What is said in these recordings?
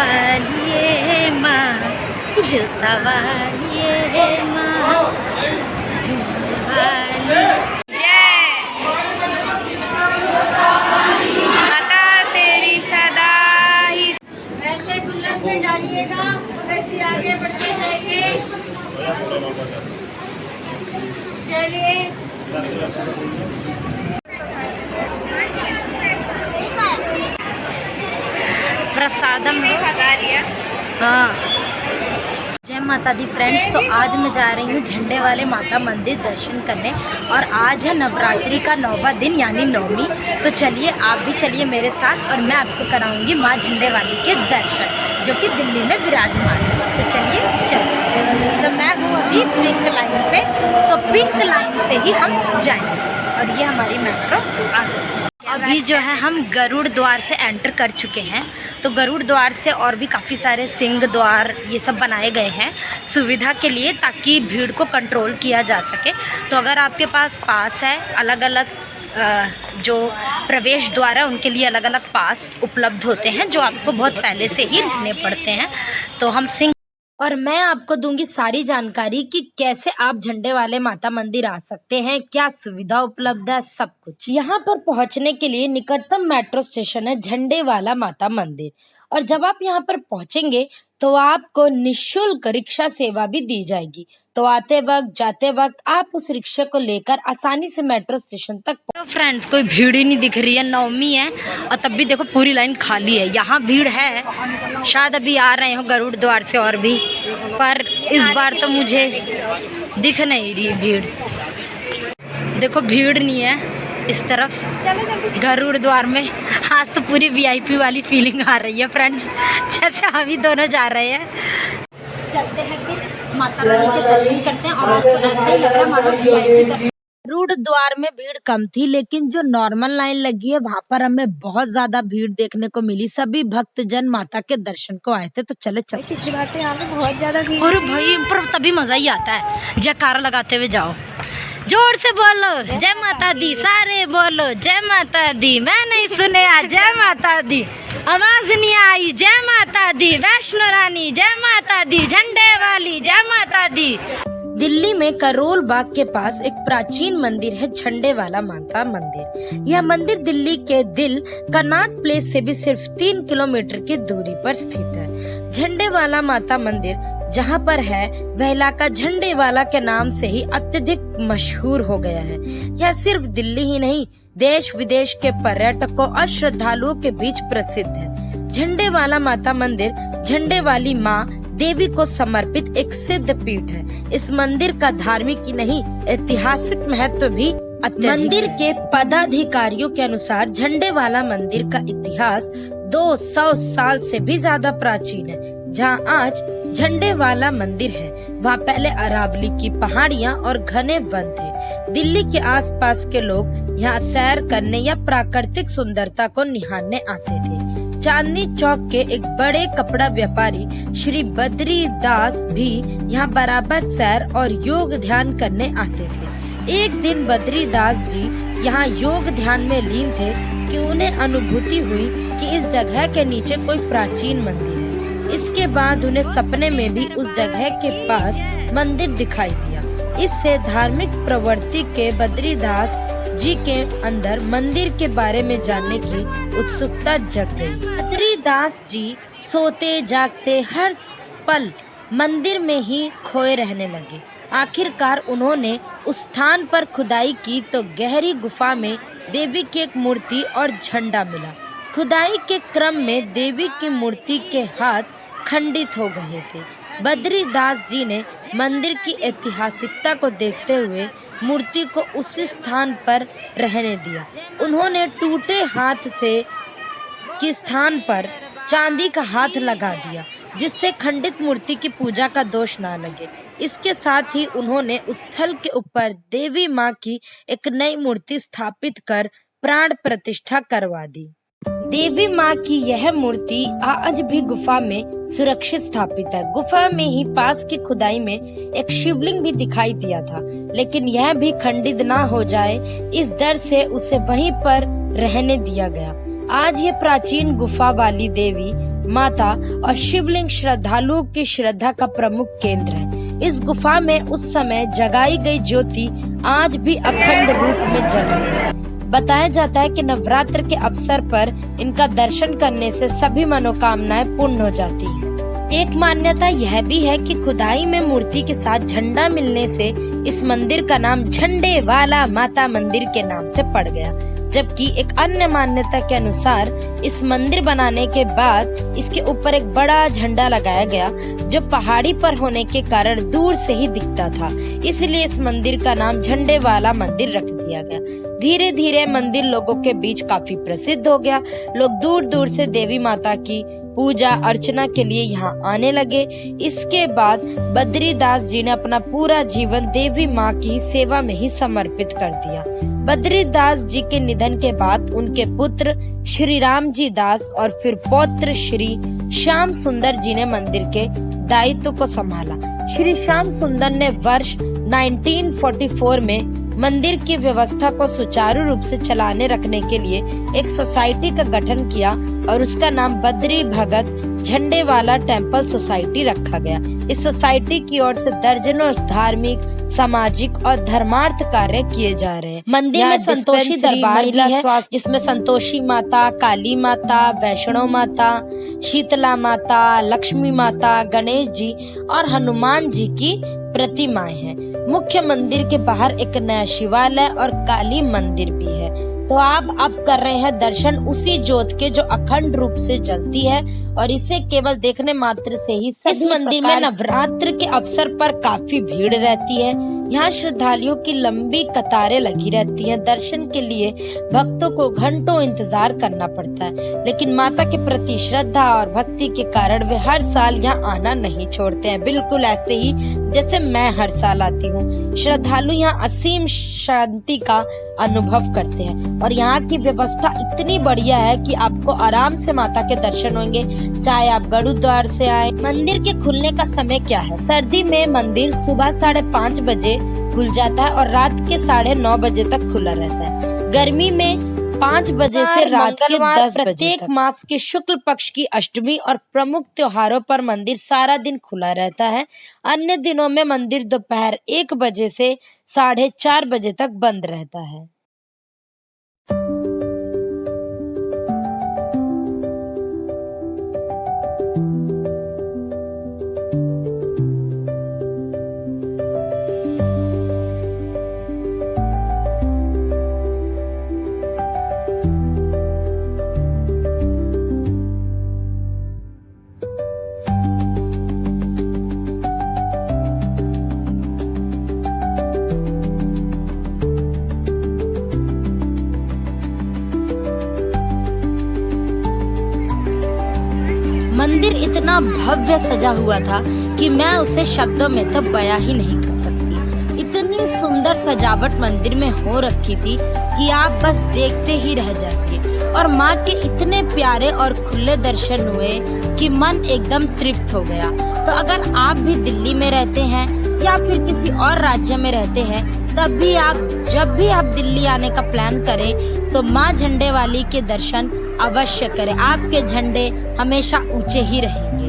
वालिए माँ, जूता वालिए माँ, झूला वाली। माता तेरी सदा ही। वैसे गुल्लक में डालिएगा, वैसे आगे बढ़ते जाएंगे। चलिए प्रसादम में हाँ। जय माता दी फ्रेंड्स, तो आज मैं जा रही हूँ झंडे वाले माता मंदिर दर्शन करने और आज है नवरात्रि का 9वां दिन यानी नवमी। तो चलिए आप भी चलिए मेरे साथ और मैं आपको कराऊंगी माँ झंडे वाली के दर्शन जो कि दिल्ली में विराजमान है। तो चलिए चलिए। तो मैं हूँ अभी पिंक लाइन पे, तो पिंक लाइन से ही हम जाएंगे और ये हमारी मेट्रो आ गई। अभी जो है हम गरुड़ द्वार से एंटर कर चुके हैं। तो गरुड़ द्वार से और भी काफ़ी सारे सिंह द्वार ये सब बनाए गए हैं सुविधा के लिए, ताकि भीड़ को कंट्रोल किया जा सके। तो अगर आपके पास है, अलग अलग जो प्रवेश द्वार है उनके लिए अलग अलग पास उपलब्ध होते हैं जो आपको बहुत पहले से ही लेने पड़ते हैं। तो हम सिंह और मैं आपको दूंगी सारी जानकारी कि कैसे आप झंडे वाले माता मंदिर आ सकते हैं, क्या सुविधा उपलब्ध है, सब कुछ। यहाँ पर पहुँचने के लिए निकटतम मेट्रो स्टेशन है झंडे वाला माता मंदिर। और जब आप यहाँ पर पहुँचेंगे तो आपको निःशुल्क रिक्शा सेवा भी दी जाएगी। तो आते वक्त जाते वक्त आप उस रिक्शा को लेकर आसानी से मेट्रो स्टेशन तक। तो फ्रेंड्स कोई भीड़ ही नहीं दिख रही है, नवमी है और तब भी देखो पूरी लाइन खाली है। यहाँ भीड़ है, शायद अभी आ रहे हो गरुड़ द्वार से और भी, पर इस बार तो मुझे दिख नहीं रही भीड़। देखो भीड़ नहीं है इस तरफ गरुड़ द्वार में। आज तो पूरी वीआईपी वाली फीलिंग आ रही है फ्रेंड्स, जैसे अभी दोनों जा रहे हैं। चलते हैं फिर माता रानी के दर्शन करते हैं। और आज तो ऐसा ही लग रहा है मानो वीआईपी दर्शन। गरुड़ द्वार में भीड़ कम थी, लेकिन जो नॉर्मल लाइन लगी है वहाँ पर हमें बहुत ज्यादा भीड़ देखने को मिली। सभी भक्तजन माता के दर्शन को आए थे। तो चले चले। पिछली बार तो यहाँ पे बहुत ज्यादा भीड़। और भाई पर तभी मजा ही आता है, जयकारा लगाते हुए जाओ, जोर से बोलो जय माता दी, सारे बोलो जय माता दी। मैं नहीं सुने आज जय माता दी, आवाज नहीं आई जय माता दी, वैष्णो रानी जय माता दी, झंडे वाली जय माता दी। दिल्ली में करोल बाग के पास एक प्राचीन मंदिर है झंडे वाला माता मंदिर। यह मंदिर दिल्ली के दिल कनॉट प्लेस से भी सिर्फ 3 किलोमीटर की दूरी पर स्थित है। झंडे वाला माता मंदिर जहाँ पर है वह इलाका झंडे वाला के नाम से ही अत्यधिक मशहूर हो गया है। यह सिर्फ दिल्ली ही नहीं, देश विदेश के पर्यटकों और श्रद्धालुओं के बीच प्रसिद्ध है। झंडे वाला माता मंदिर झंडे वाली माँ देवी को समर्पित एक सिद्ध पीठ है। इस मंदिर का धार्मिक ही नहीं ऐतिहासिक महत्व भी मंदिर के पदाधिकारियों के अनुसार झंडे वाला मंदिर का इतिहास 200 साल से भी ज्यादा प्राचीन है। जहाँ आज झंडे वाला मंदिर है वहाँ पहले अरावली की पहाड़ियाँ और घने वन थे। दिल्ली के आसपास के लोग यहाँ सैर करने या प्राकृतिक सुंदरता को निहारने आते थे। चांदनी चौक के एक बड़े कपड़ा व्यापारी श्री बद्री दास भी यहाँ बराबर सैर और योग ध्यान करने आते थे। एक दिन बद्री दास जी यहाँ योग ध्यान में लीन थे कि उन्हें अनुभूति हुई कि इस जगह के नीचे कोई प्राचीन मंदिर है। इसके बाद उन्हें सपने में भी उस जगह के पास मंदिर दिखाई दिया। इससे धार्मिक प्रवृत्ति के बद्रीदास जी के अंदर मंदिर के बारे में जानने की उत्सुकता जग गई। बद्रीदास जी सोते जागते हर पल मंदिर में ही खोए रहने लगे। आखिरकार उन्होंने उस स्थान पर खुदाई की तो गहरी गुफा में देवी की एक मूर्ति और झंडा मिला। खुदाई के क्रम में देवी की मूर्ति के हाथ खंडित हो गए थे। बद्रीदास जी ने मंदिर की ऐतिहासिकता को देखते हुए मूर्ति को उसी स्थान पर रहने दिया। उन्होंने टूटे हाथ से के स्थान पर चांदी का हाथ लगा दिया, जिससे खंडित मूर्ति की पूजा का दोष ना लगे। इसके साथ ही उन्होंने उस स्थल के ऊपर देवी माँ की एक नई मूर्ति स्थापित कर प्राण प्रतिष्ठा करवा दी। देवी माँ की यह मूर्ति आज भी गुफा में सुरक्षित स्थापित है। गुफा में ही पास की खुदाई में एक शिवलिंग भी दिखाई दिया था, लेकिन यह भी खंडित ना हो जाए इस डर से उसे वहीं पर रहने दिया गया। आज ये प्राचीन गुफा वाली देवी माता और शिवलिंग श्रद्धालुओं की श्रद्धा का प्रमुख केंद्र है। इस गुफा में उस समय जगाई गई ज्योति आज भी अखंड रूप में जल रही है। बताया जाता है कि नवरात्र के अवसर पर इनका दर्शन करने से सभी मनोकामनाएं पूर्ण हो जाती हैं। एक मान्यता यह भी है कि खुदाई में मूर्ति के साथ झंडा मिलने से इस मंदिर का नाम झंडे वाला माता मंदिर के नाम से पड़ गया। जबकि एक अन्य मान्यता के अनुसार इस मंदिर बनाने के बाद इसके ऊपर एक बड़ा झंडा लगाया गया जो पहाड़ी पर होने के कारण दूर से ही दिखता था, इसलिए इस मंदिर का नाम झंडे वाला मंदिर रख दिया गया। धीरे धीरे मंदिर लोगों के बीच काफी प्रसिद्ध हो गया। लोग दूर दूर से देवी माता की पूजा अर्चना के लिए यहाँ आने लगे। इसके बाद बद्रीदास जी ने अपना पूरा जीवन देवी माँ की सेवा में ही समर्पित कर दिया। बद्रीदास जी के निधन के बाद उनके पुत्र श्री राम जी दास और फिर पौत्र श्री श्याम सुंदर जी ने मंदिर के दायित्व को संभाला। श्री श्याम सुंदर ने वर्ष 1944 में मंदिर की व्यवस्था को सुचारू रूप से चलाने रखने के लिए एक सोसाइटी का गठन किया और उसका नाम बद्री भगत झंडे वाला टेम्पल सोसाइटी रखा गया। इस सोसाइटी की ओर से दर्जनों धार्मिक, सामाजिक और धर्मार्थ कार्य किए जा रहे हैं। मंदिर में संतोषी दरबार भी है, जिसमें संतोषी माता, काली माता, वैष्णो माता, शीतला माता, लक्ष्मी माता, गणेश जी और हनुमान जी की प्रतिमाएं हैं। मुख्य मंदिर के बाहर एक नया शिवालय और काली मंदिर भी है। तो आप अब कर रहे हैं दर्शन उसी ज्योत के जो अखंड रूप से जलती है और इसे केवल देखने मात्र से ही इस मंदिर में नवरात्र के अवसर पर काफी भीड़ रहती है। यहाँ श्रद्धालुओं की लंबी कतारें लगी रहती हैं। दर्शन के लिए भक्तों को घंटों इंतजार करना पड़ता है, लेकिन माता के प्रति श्रद्धा और भक्ति के कारण वे हर साल यहाँ आना नहीं छोड़ते हैं। बिल्कुल ऐसे ही जैसे मैं हर साल आती हूँ। श्रद्धालु यहाँ असीम शांति का अनुभव करते हैं और यहाँ की व्यवस्था इतनी बढ़िया है कि आपको आराम से माता के दर्शन होंगे, चाहे आप गरुद्वार से आए। मंदिर के खुलने का समय क्या है? सर्दी में मंदिर सुबह 5:30 बजे खुल जाता है और रात के 9:30 बजे तक खुला रहता है। गर्मी में 5 बजे से रात के 10 बजे प्रत्येक मास के शुक्ल पक्ष की अष्टमी और प्रमुख त्योहारों पर मंदिर सारा दिन खुला रहता है। अन्य दिनों में मंदिर दोपहर 1 बजे से 4:30 बजे तक बंद रहता है। मंदिर इतना भव्य सजा हुआ था कि मैं उसे शब्दों में तो बयां ही नहीं कर सकती। इतनी सुंदर सजावट मंदिर में हो रखी थी कि आप बस देखते ही रह जाते और माँ के इतने प्यारे और खुले दर्शन हुए कि मन एकदम तृप्त हो गया। तो अगर आप भी दिल्ली में रहते हैं या फिर किसी और राज्य में रहते हैं, तब भी आप जब भी आप दिल्ली आने का प्लान करें तो माँ झंडे वाली के दर्शन अवश्य करें। आपके झंडे हमेशा ऊंचे ही रहेंगे।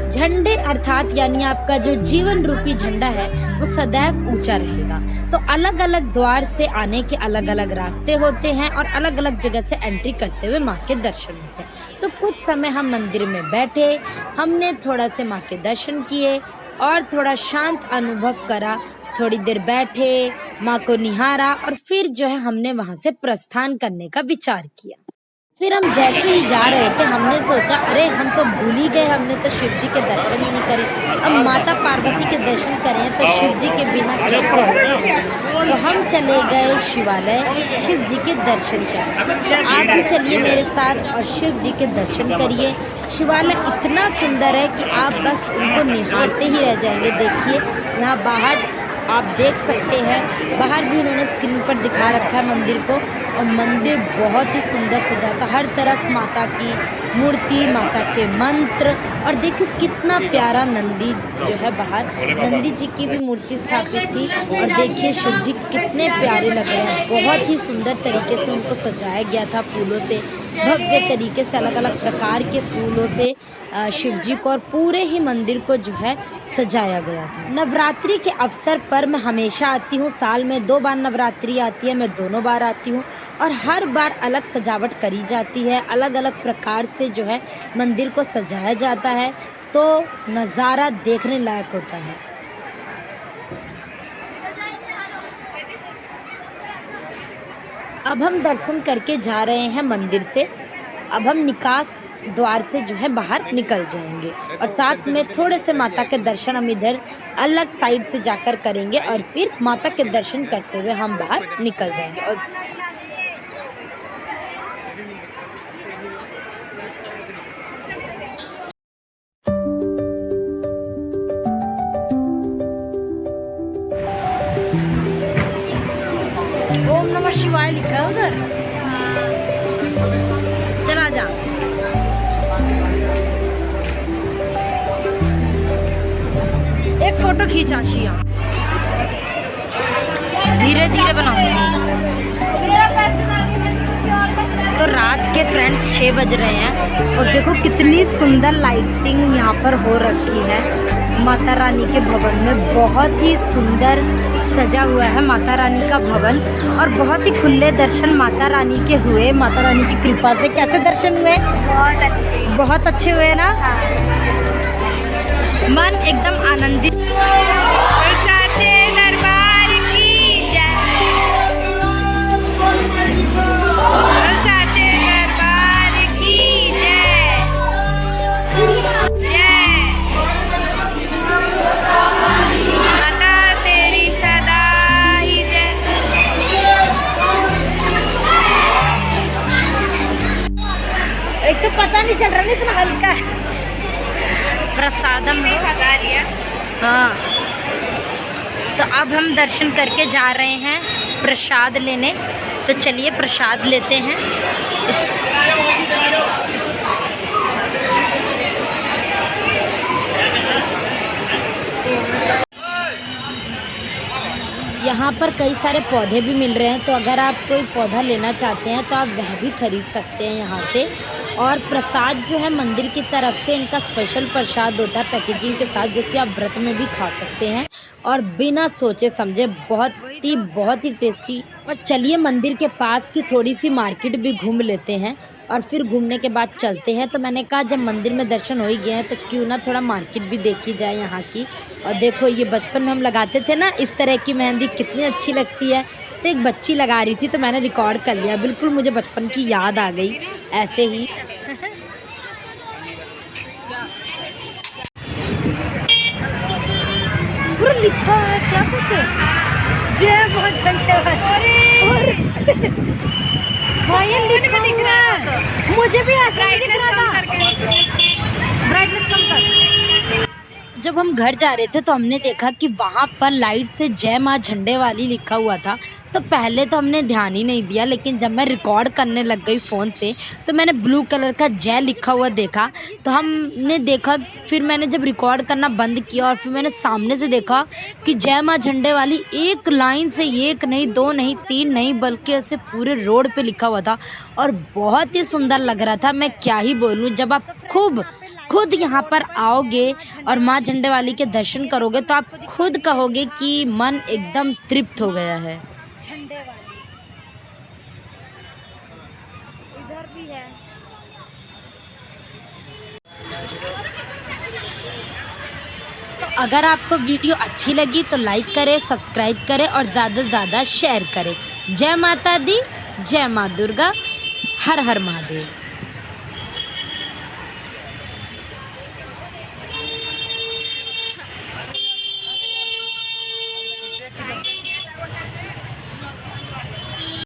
झंडे अर्थात यानी आपका जो जीवन रूपी झंडा है वो सदैव ऊंचा रहेगा। तो अलग अलग द्वार से आने के अलग अलग रास्ते होते हैं और अलग अलग जगह से एंट्री करते हुए माँ के दर्शन होते हैं। तो कुछ समय हम मंदिर में बैठे, हमने थोड़ा से माँ के दर्शन किए और थोड़ा शांत अनुभव करा। थोड़ी देर बैठे, माँ को निहारा और फिर जो है हमने वहाँ से प्रस्थान करने का विचार किया। फिर हम जैसे ही जा रहे थे हमने सोचा अरे हम तो भूल ही गए, हमने तो शिव जी के दर्शन ही नहीं करे। अब माता पार्वती के दर्शन करें तो शिव जी के बिना कैसे हो सकते हैं। तो हम चले गए शिवालय शिव जी के दर्शन करने। आप भी चलिए मेरे साथ और शिव जी के दर्शन करिए। शिवालय इतना सुंदर है कि आप बस उनको निहारते ही रह जाएंगे। देखिए यहाँ बाहर आप देख सकते हैं, बाहर भी उन्होंने स्क्रीन पर दिखा रखा है मंदिर को और मंदिर बहुत ही सुंदर सजा था। हर तरफ माता की मूर्ति, माता के मंत्र और देखिए कितना प्यारा नंदी जो है बाहर, नंदी जी की भी मूर्ति स्थापित थी और देखिए शिव जी कितने प्यारे लग रहे हैं। बहुत ही सुंदर तरीके से उनको सजाया गया था फूलों से। भव्य तरीके से अलग अलग प्रकार के फूलों से शिव जी को और पूरे ही मंदिर को जो है सजाया गया था। नवरात्रि के अवसर पर मैं हमेशा आती हूँ, साल में 2 बार नवरात्रि आती है, मैं दोनों बार आती हूँ और हर बार अलग सजावट करी जाती है, अलग अलग प्रकार से जो है मंदिर को सजाया जाता है, तो नज़ारा देखने लायक होता है। अब हम दर्शन करके जा रहे हैं मंदिर से। अब हम निकास द्वार से जो है बाहर निकल जाएंगे और साथ में थोड़े से माता के दर्शन हम इधर अलग साइड से जाकर करेंगे और फिर माता के दर्शन करते हुए हम बाहर निकल जाएंगे। और ओम नमः शिवाय लिखा है उधर, चला जा। एक फोटो खींच आशिया, धीरे धीरे बनाऊंगी। तो रात के फ्रेंड्स 6 बज रहे हैं और देखो कितनी सुंदर लाइटिंग यहाँ पर हो रखी है। माता रानी के भवन में बहुत ही सुंदर सजा हुआ है माता रानी का भवन और बहुत ही खुले दर्शन माता रानी के हुए। माता रानी की कृपा से कैसे दर्शन हुए? बहुत अच्छे हुए ना। मन एकदम आनंदित। साचे दरबार की जय, साचे दरबार की जय, जय माता तेरी सदा ही जय। एक तो पता नहीं चल रहा ना, इतना हल्का है। प्रसादम में खा लिया। हाँ, तो अब हम दर्शन करके जा रहे हैं प्रसाद लेने, तो चलिए प्रसाद लेते हैं। यहाँ पर कई सारे पौधे भी मिल रहे हैं, तो अगर आप कोई पौधा लेना चाहते हैं तो आप वह भी खरीद सकते हैं यहाँ से। और प्रसाद जो है मंदिर की तरफ से इनका स्पेशल प्रसाद होता है पैकेजिंग के साथ, जो कि आप व्रत में भी खा सकते हैं और बिना सोचे समझे बहुत ही टेस्टी। और चलिए मंदिर के पास की थोड़ी सी मार्केट भी घूम लेते हैं और फिर घूमने के बाद चलते हैं। तो मैंने कहा जब मंदिर में दर्शन हो ही गए हैं तो क्यों ना थोड़ा मार्केट भी देखी जाए यहाँ की। और देखो ये बचपन में हम लगाते थे ना इस तरह की मेहंदी, कितनी अच्छी लगती है। तो एक बच्ची लगा रही थी तो मैंने रिकॉर्ड कर लिया, बिल्कुल मुझे बचपन की याद आ गई ऐसे ही। लिखा है क्या कुछ? जय बहुत धन्यवाद। लिखा दिख रहा है मुझे भी, ऐसा दिख रहा था। ब्राइटनेस कम कर। जब हम घर जा रहे थे तो हमने देखा कि वहाँ पर लाइट से जय माँ झंडे वाली लिखा हुआ था। तो पहले तो हमने ध्यान ही नहीं दिया, लेकिन जब मैं रिकॉर्ड करने लग गई फ़ोन से तो मैंने ब्लू कलर का जय लिखा हुआ देखा। तो हमने देखा, फिर मैंने जब रिकॉर्ड करना बंद किया और फिर मैंने सामने से देखा कि जय माँ झंडे वाली एक लाइन से, एक नहीं, 2 नहीं, 3 नहीं, बल्कि ऐसे पूरे रोड पे लिखा हुआ था और बहुत ही सुंदर लग रहा था। मैं क्या ही बोलूँ, जब आप खुद यहाँ पर आओगे और माँ झंडे वाली के दर्शन करोगे तो आप खुद कहोगे कि मन एकदम तृप्त हो गया है। झंडे वाली इधर भी है। तो अगर आपको वीडियो अच्छी लगी तो लाइक करें, सब्सक्राइब करें और ज़्यादा से ज़्यादा शेयर करें। जय माता दी, जय माँ दुर्गा, हर हर महादेव।